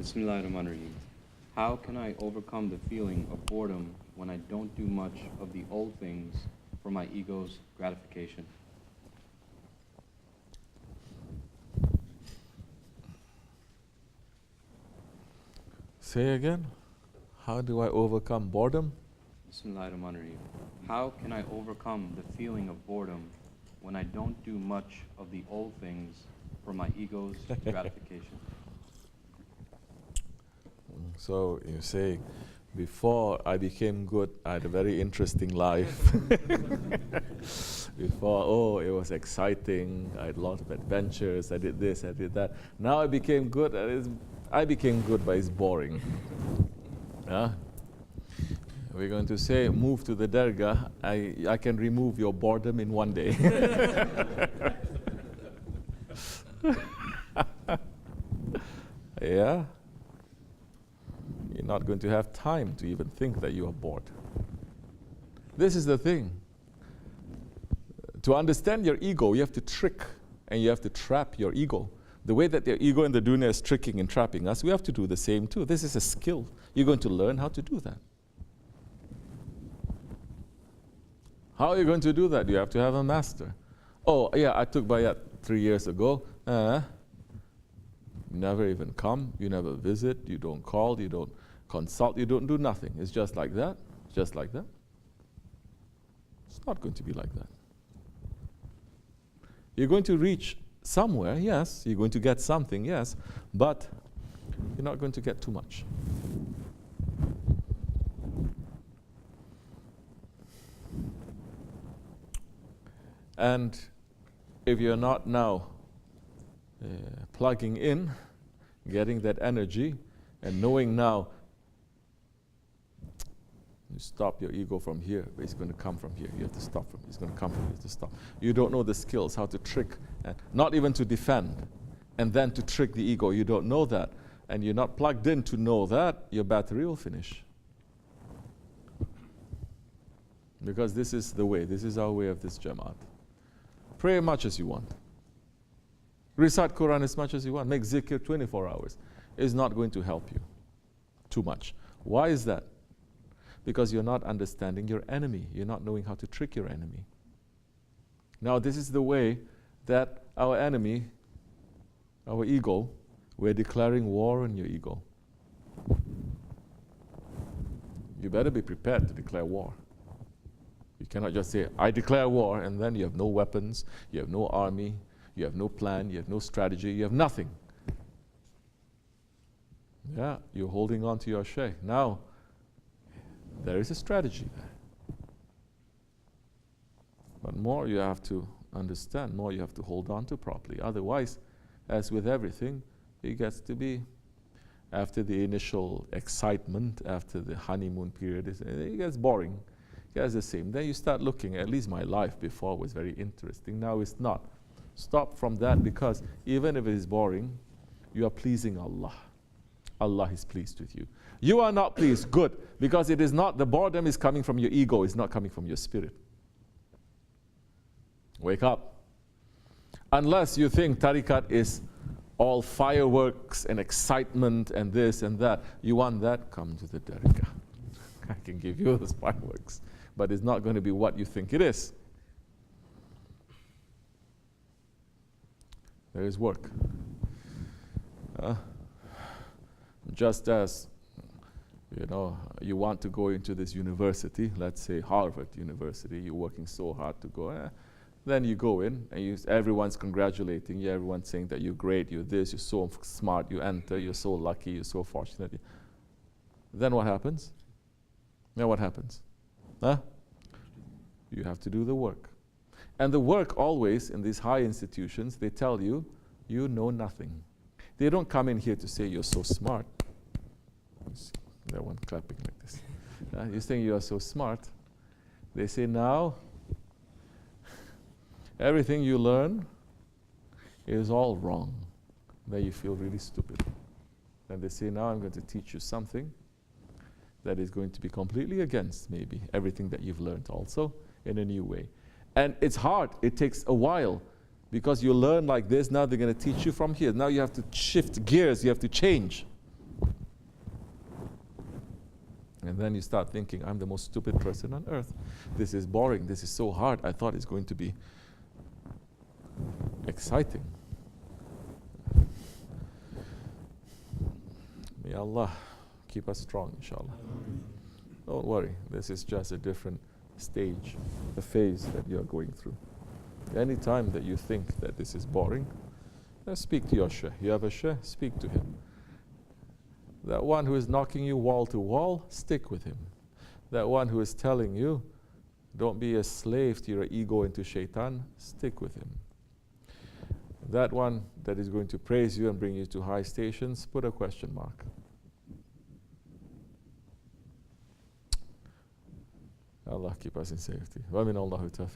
Bismillahirrahmanirrahim. How can I overcome the feeling of boredom when I don't do much of the old things for my ego's gratification? Say again. How do I overcome boredom? Bismillahirrahmanirrahim. How can I overcome the feeling of boredom when I don't do much of the old things for my ego's gratification? So you say, before I became good, I had a very interesting life. Before, oh, it was exciting. I had a lot of adventures. I did this, I did that. Now I became good. I became good, but it's boring. Yeah? We're going to say, move to the Dergah. I can remove your boredom in one day. Yeah? You're not going to have time to even think that you are bored. This is the thing. To understand your ego, you have to trick and you have to trap your ego. The way that your ego and the dunya is tricking and trapping us, we have to do the same too. This is a skill. You're going to learn how to do that. How are you going to do that? You have to have a master. Oh, yeah, I took bayat 3 years ago. You never even come, you never visit, you don't call, you don't consult, you don't do nothing. It's just like that, just like that. It's not going to be like that. You're going to reach somewhere, yes. You're going to get something, yes. But you're not going to get too much. And if you're not now plugging in, getting that energy, and knowing now, you stop your ego from here, but it's going to come from here. You have to stop from here. It's going to come from here. You have to stop. You don't know the skills, how to trick, not even to defend, and then to trick the ego. You don't know that, and you're not plugged in to know that, your battery will finish. Because this is the way. This is our way of this Jamaat. Pray as much as you want. Recite Quran as much as you want. Make zikr 24 hours. It's not going to help you too much. Why is that? Because you're not understanding your enemy. You're not knowing how to trick your enemy. Now this is the way that our enemy, our ego, we're declaring war on your ego. You better be prepared to declare war. You cannot just say, I declare war, and then you have no weapons, you have no army, you have no plan, you have no strategy, you have nothing. Yeah, you're holding on to your Shaykh. Now, there is a strategy there. But more you have to understand, more you have to hold on to properly. Otherwise, as with everything, it gets to be, after the initial excitement, after the honeymoon period, it gets boring. It gets the same. Then you start looking, at least my life before was very interesting, now it's not. Stop from that, because even if it is boring, you are pleasing Allah. Allah is pleased with you. You are not pleased, good, because it is not, the boredom is coming from your ego, it's not coming from your spirit. Wake up. Unless you think tariqat is all fireworks and excitement and this and that, you want that, come to the Dergah. I can give you those fireworks, but it's not going to be what you think it is. There is work. Just as, you want to go into this university, let's say Harvard University, you're working so hard to go, then you go in and everyone's congratulating you, everyone's saying that you're great, you're this, you're so smart, you enter, you're so lucky, you're so fortunate. Then what happens? Now what happens? You have to do the work. And the work always, in these high institutions, they tell you, you know nothing. They don't come in here to say you're so smart. That one clapping like this. You're saying you are so smart. They say now, everything you learn is all wrong. Then you feel really stupid. Then they say, now I'm going to teach you something that is going to be completely against maybe everything that you've learned also in a new way. And it's hard. It takes a while because you learn like this. Now they're going to teach you from here. Now you have to shift gears. You have to change. And then you start thinking, I'm the most stupid person on earth. This is boring. This is so hard. I thought it's going to be exciting. May Allah keep us strong, inshallah. Don't worry. This is just a different stage, a phase that you're going through. Any time that you think that this is boring, speak to your Shaykh. You have a Shaykh, speak to him. That one who is knocking you wall to wall, stick with him. That one who is telling you, don't be a slave to your ego and to shaitan, stick with him. That one that is going to praise you and bring you to high stations, put a question mark. Allah keep us in safety. Wa min Allahu tawfiq.